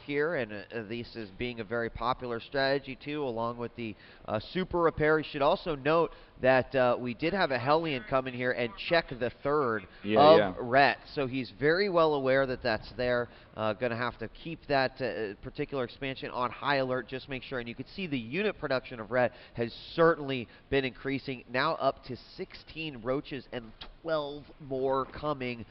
here, and this is being a very popular strategy too, along with the super repair. You should also note that we did have a Hellion come in here and check the third of Rhett, so he's very well aware that that's there. Going to have to keep that particular expansion on high alert, just make sure. And you can see the unit production of Rhett has certainly been increasing, now up to 16 roaches and 12 more coming.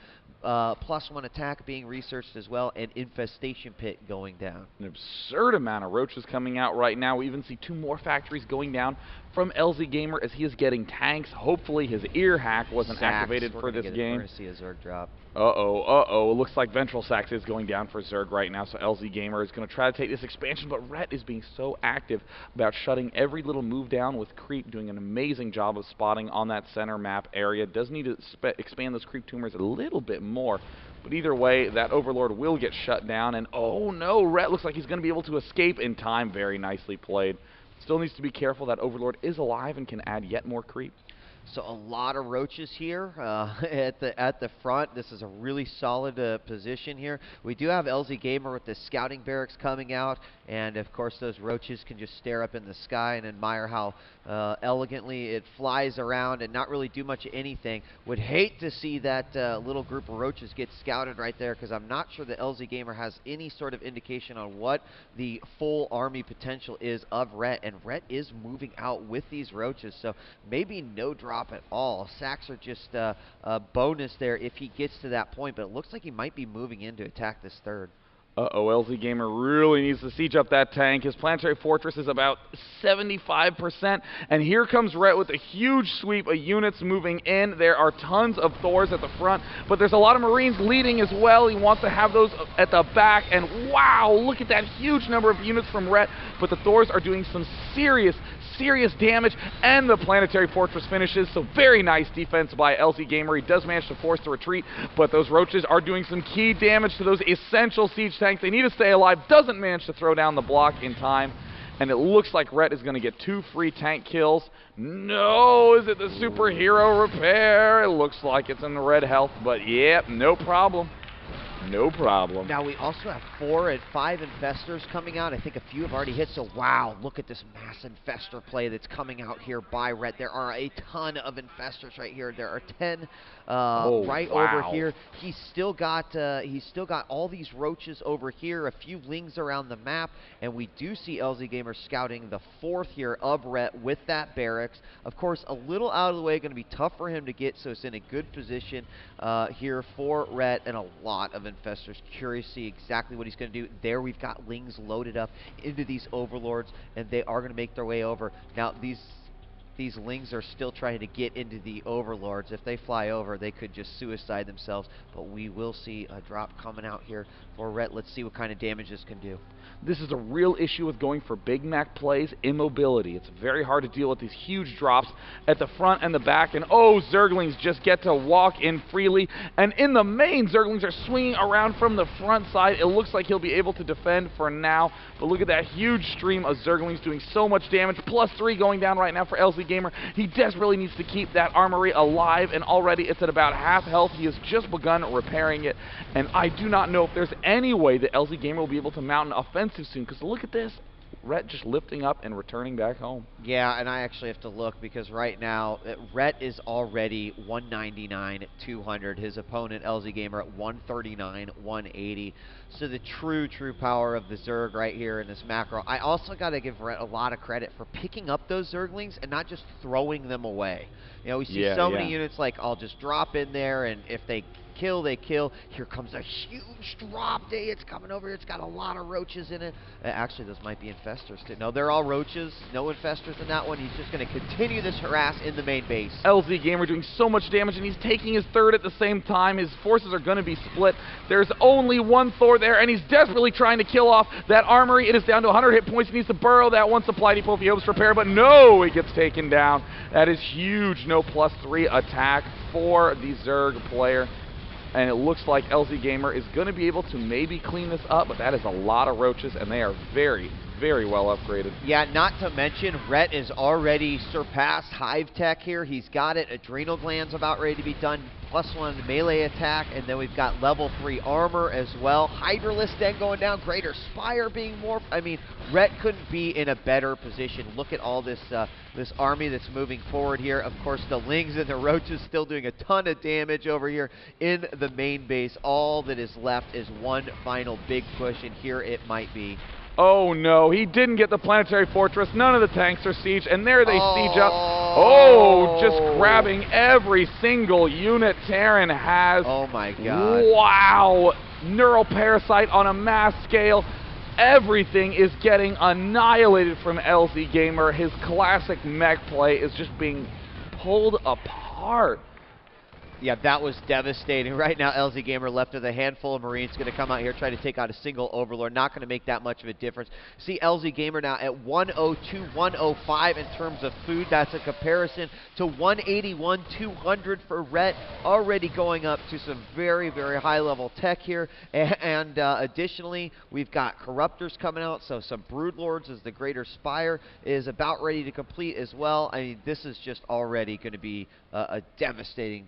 +1 attack being researched as well, and infestation pit going down. An absurd amount of roaches coming out right now. We even see 2 more factories going down from LzGamer as he is getting tanks. Hopefully his ear hack wasn't activated for this game. We're going to see a Zerg drop. Looks like Ventral Sax is going down for Zerg right now, so LzGamer is going to try to take this expansion, but Rhett is being so active about shutting every little move down with creep, doing an amazing job of spotting on that center map area. Does need to expand those creep tumors a little bit more, but either way, that Overlord will get shut down, and oh no, Rhett looks like he's going to be able to escape in time. Very nicely played. Still needs to be careful. That Overlord is alive and can add yet more creep. So a lot of roaches here at the front. This is a really solid position here. We do have LzGamer with the scouting barracks coming out, and of course those roaches can just stare up in the sky and admire how elegantly it flies around and not really do much of anything. Would hate to see that little group of roaches get scouted right there, because I'm not sure that LzGamer has any sort of indication on what the full army potential is of Rhett, and Rhett is moving out with these roaches, so maybe no drop at all. Sacks are just a bonus there if he gets to that point, but it looks like he might be moving in to attack this third. LzGamer really needs to siege up that tank. His planetary fortress is about 75%, and here comes Rhett with a huge sweep of units moving in. There are tons of Thors at the front, but there's a lot of Marines leading as well. He wants to have those at the back, and wow, look at that huge number of units from Rhett, but the Thors are doing some serious damage, and the planetary fortress finishes. So very nice defense by LzGamer. He does manage to force the retreat, but those roaches are doing some key damage to those essential siege tanks. They need to stay alive. Doesn't manage to throw down the block in time, and it looks like Rhett is going to get 2 free tank kills. No, is it the superhero repair? It looks like it's in the red health, but yep, no problem. No problem. Now we also have 4 and 5 infestors coming out. I think a few have already hit, so wow, look at this mass infestor play that's coming out here by Rhett. There are a ton of infestors right here. There are 10 over here. He's still got all these roaches over here, a few lings around the map, and we do see LzGamer scouting the 4th here of Rhett with that barracks. Of course, a little out of the way, going to be tough for him to get, so it's in a good position here for Rhett, and a lot of infestors. Curious to see exactly what he's going to do. There we've got lings loaded up into these overlords, and they are going to make their way over. Now these lings are still trying to get into the overlords. If they fly over, they could just suicide themselves, but we will see a drop coming out here for Rhett. Let's see what kind of damage this can do. This is a real issue with going for Big Mac plays, immobility. It's very hard to deal with these huge drops at the front and the back, and oh, Zerglings just get to walk in freely, and in the main, Zerglings are swinging around from the front side. It looks like he'll be able to defend for now, but look at that huge stream of Zerglings doing so much damage. +3 going down right now for LzGamer. He desperately needs to keep that armory alive, and already it's at about half health. He has just begun repairing it, and I do not know if there's any way that LzGamer will be able to mount an offensive soon, because look at this. Rhett just lifting up and returning back home. Yeah, and I actually have to look, because right now Rhett is already 199, 200. His opponent LzGamer at 139, 180. So the true power of the Zerg right here in this macro. I also got to give Rhett a lot of credit for picking up those Zerglings and not just throwing them away. You know, we see so many units like, I'll just drop in there, and if they kill, they kill. Here comes a huge drop day. It's coming over here. It's got a lot of roaches in it. Actually, those might be infestors too. No, they're all roaches. No infestors in that one. He's just going to continue this harass in the main base. LzGamer doing so much damage, and he's taking his third at the same time. His forces are going to be split. There's only one Thor there, and he's desperately trying to kill off that armory. It is down to 100 hit points. He needs to burrow that one supply depot if he hopes to repair, but no, he gets taken down. That is huge. No +3 attack for the Zerg player. And it looks like LzGamer is going to be able to maybe clean this up, but that is a lot of roaches, and they are very very well upgraded. Yeah, not to mention, Rhett is already surpassed Hive Tech here. He's got it. Adrenal Gland's about ready to be done. +1 melee attack, and then we've got level 3 armor as well. Hydralisk then going down. Greater Spire being more. I mean, Rhett couldn't be in a better position. Look at all this this army that's moving forward here. Of course, the Lings and the Roaches still doing a ton of damage over here in the main base. All that is left is one final big push, and here it might be. Oh no, he didn't get the planetary fortress. None of the tanks are siege, and there they siege up. Oh, just grabbing every single unit Terran has. Oh my god. Wow. Neural Parasite on a mass scale. Everything is getting annihilated from LzGamer. His classic mech play is just being pulled apart. Yeah, that was devastating. Right now, LzGamer left with a handful of Marines going to come out here, try to take out a single Overlord. Not going to make that much of a difference. See LzGamer now at 102, 105 in terms of food. That's a comparison to 181, 200 for Rhett. Already going up to some very, very high-level tech here. And additionally, we've got Corruptors coming out, so some Broodlords as the Greater Spire is about ready to complete as well. I mean, this is just already going to be a devastating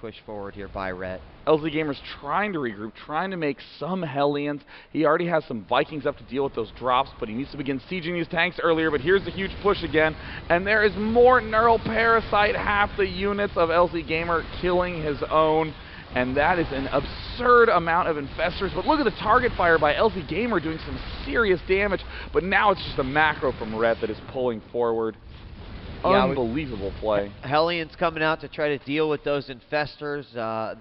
push forward here by Rhett. LzGamer's trying to regroup, trying to make some Hellions. He already has some Vikings up to deal with those drops, but he needs to begin sieging these tanks earlier. But here's the huge push again, and there is more Neural Parasite, half the units of LzGamer killing his own. And that is an absurd amount of infestors. But look at the target fire by LzGamer doing some serious damage. But now it's just a macro from Rhett that is pulling forward. Yeah, unbelievable play. Hellions coming out to try to deal with those infestors.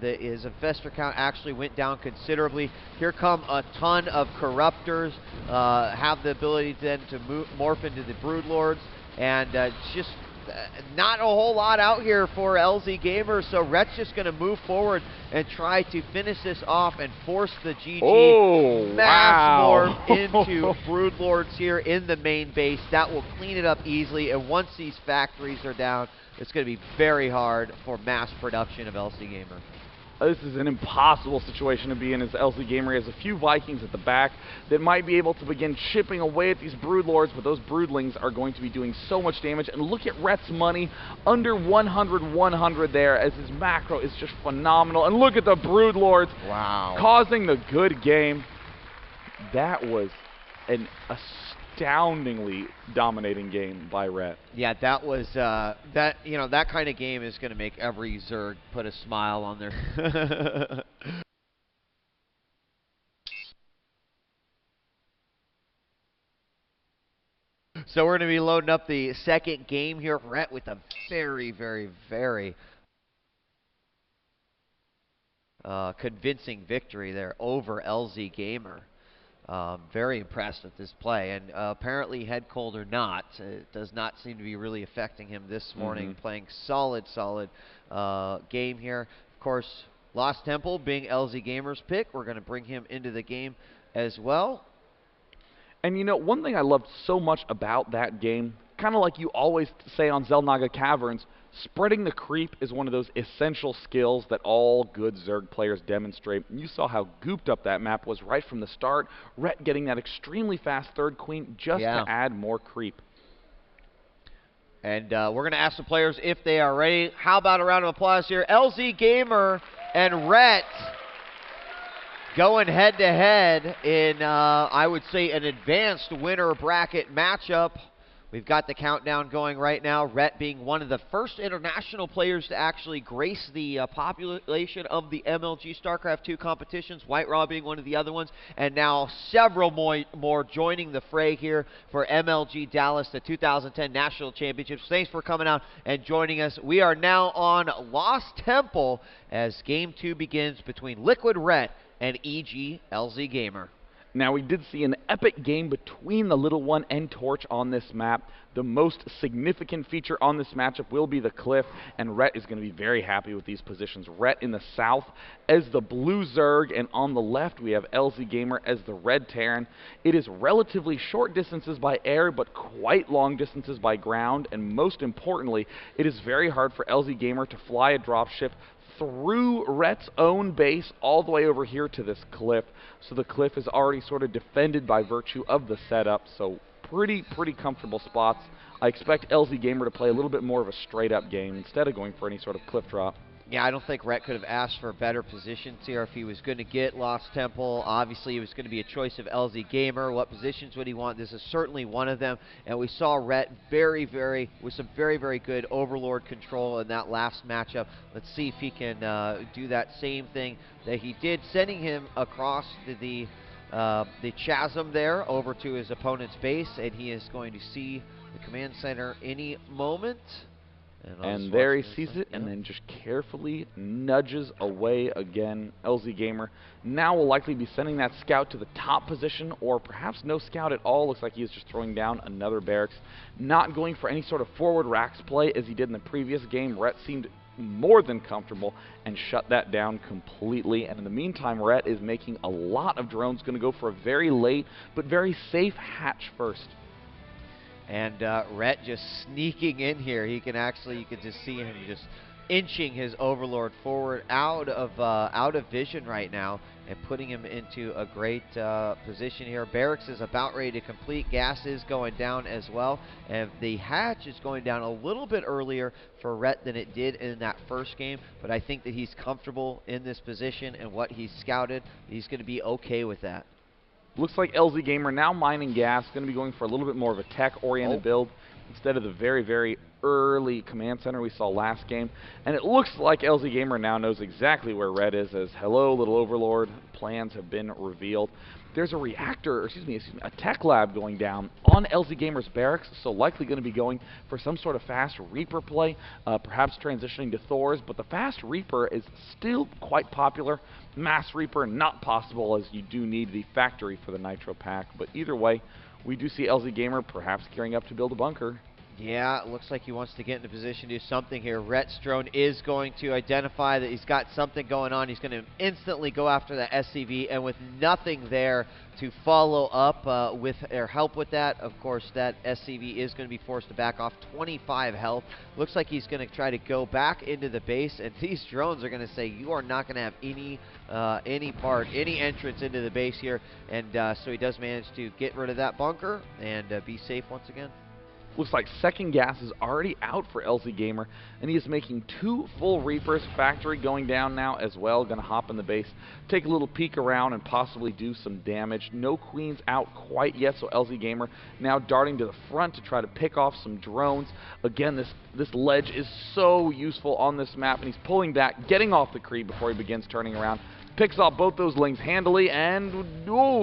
His infestor count actually went down considerably. Here come a ton of Corruptors. Have the ability then to morph into the Broodlords. And just not a whole lot out here for LzGamer, so Rhett's just going to move forward and try to finish this off and force the GG mass morph into Broodlords here in the main base. That will clean it up easily, and once these factories are down, it's going to be very hard for mass production of LzGamer. This is an impossible situation to be in, as LzGamer has a few Vikings at the back that might be able to begin chipping away at these Broodlords, but those Broodlings are going to be doing so much damage. And look at Rhett's money, under 100 there, as his macro is just phenomenal. And look at the Broodlords causing the good game. That was an astoundingly dominating game by Rhett. Yeah, that was that kind of game is going to make every Zerg put a smile on their So we're going to be loading up the second game here. Rhett with a very, very, very convincing victory there over LzGamer. Very impressed with this play, and apparently head cold or not, it does not seem to be really affecting him this morning. Playing solid game here. Of course, Lost Temple being LzGamer's pick, we're going to bring him into the game as well. And you know, one thing I loved so much about that game, kind of like you always say on Xel'Naga Caverns, spreading the creep is one of those essential skills that all good Zerg players demonstrate. And you saw how gooped up that map was right from the start. Rhett getting that extremely fast third queen just to add more creep. And we're going to ask the players if they are ready. How about a round of applause here? LzGamer and Rhett going head-to-head in, I would say, an advanced winner bracket matchup. We've got the countdown going right now. Rhett being one of the first international players to actually grace the population of the MLG StarCraft 2 competitions. White Raw being one of the other ones. And now several more joining the fray here for MLG Dallas, the 2010 National Championships. Thanks for coming out and joining us. We are now on Lost Temple as Game 2 begins between LiquidRet and EGLzGamer. Now, we did see an epic game between the Little One and Torch on this map. The most significant feature on this matchup will be the cliff, and Rhett is going to be very happy with these positions. Rhett in the south as the blue Zerg, and on the left we have LzGamer as the red Terran. It is relatively short distances by air, but quite long distances by ground, and most importantly, it is very hard for LzGamer to fly a dropship through Rhett's own base all the way over here to this cliff. So the cliff is already sort of defended by virtue of the setup. So pretty comfortable spots. I expect LzGamer to play a little bit more of a straight-up game instead of going for any sort of cliff drop. Yeah, I don't think Rhett could have asked for better positions here if he was going to get Lost Temple. Obviously, it was going to be a choice of LzGamer. What positions would he want? This is certainly one of them. And we saw Rhett with some very good Overlord control in that last matchup. Let's see if he can do that same thing that he did, sending him across the chasm there over to his opponent's base. And he is going to see the command center any moment. And there he sees it, and then just carefully nudges away again. LzGamer now will likely be sending that scout to the top position, or perhaps no scout at all. Looks like he is just throwing down another barracks. Not going for any sort of forward racks play as he did in the previous game. Rhett seemed more than comfortable and shut that down completely. And in the meantime, Rhett is making a lot of drones. Going to go for a very late but very safe hatch first. And Rhett just sneaking in here. You can just see him just inching his Overlord forward out of vision right now and putting him into a great position here. Barracks is about ready to complete. Gas is going down as well. And the hatch is going down a little bit earlier for Rhett than it did in that first game. But I think that he's comfortable in this position and what he's scouted. He's going to be okay with that. Looks like LzGamer now mining gas, going to be going for a little bit more of a tech-oriented build instead of the very early command center we saw last game. And it looks like LzGamer now knows exactly where Rhett is, as hello, little Overlord, plans have been revealed. There's a reactor, or excuse me, a tech lab going down on LzGamer's barracks, so likely going to be going for some sort of fast Reaper play, perhaps transitioning to Thors, but the fast Reaper is still quite popular. Mass Reaper not possible, as you do need the factory for the Nitro pack, but either way, we do see LzGamer perhaps gearing up to build a bunker. Yeah, it looks like he wants to get into position to do something here. Rhett's drone is going to identify that he's got something going on. He's going to instantly go after that SCV, and with nothing there to follow up with or help with that, of course, that SCV is going to be forced to back off. 25 health. Looks like he's going to try to go back into the base, and these drones are going to say, you are not going to have any entrance into the base here. And so he does manage to get rid of that bunker and be safe once again. Looks like second gas is already out for LzGamer, and he is making 2 full Reapers. Factory going down now as well. Going to hop in the base, take a little peek around, and possibly do some damage. No queens out quite yet, so LzGamer now darting to the front to try to pick off some drones. Again, this ledge is so useful on this map, and he's pulling back, getting off the creep before he begins turning around. Picks off both those lings handily, and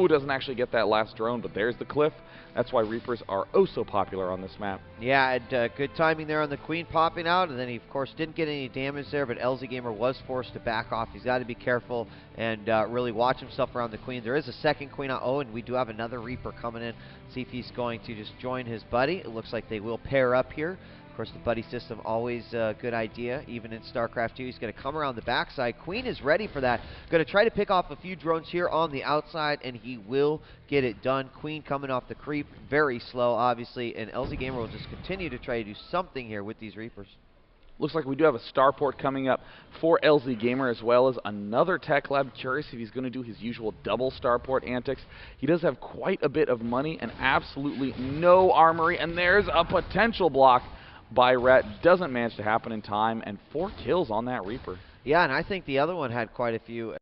doesn't actually get that last drone, but there's the cliff. That's why Reapers are oh so popular on this map. Yeah, and good timing there on the Queen popping out, and then he, of course, didn't get any damage there, but LzGamer was forced to back off. He's got to be careful and really watch himself around the Queen. There is a second Queen out. Oh, and we do have another Reaper coming in. See if he's going to just join his buddy. It looks like they will pair up here. Of course, the buddy system, always a good idea, even in Starcraft 2. He's going to come around the backside. Queen is ready for that. Going to try to pick off a few drones here on the outside, and he will get it done. Queen coming off the creep, very slow, obviously, and LzGamer will just continue to try to do something here with these Reapers. Looks like we do have a starport coming up for LzGamer, as well as another tech lab. Curious if he's going to do his usual double starport antics. He does have quite a bit of money and absolutely no armory, and there's a potential block by Rhett. Doesn't manage to happen in time, and 4 kills on that Reaper. Yeah, and I think the other one had quite a few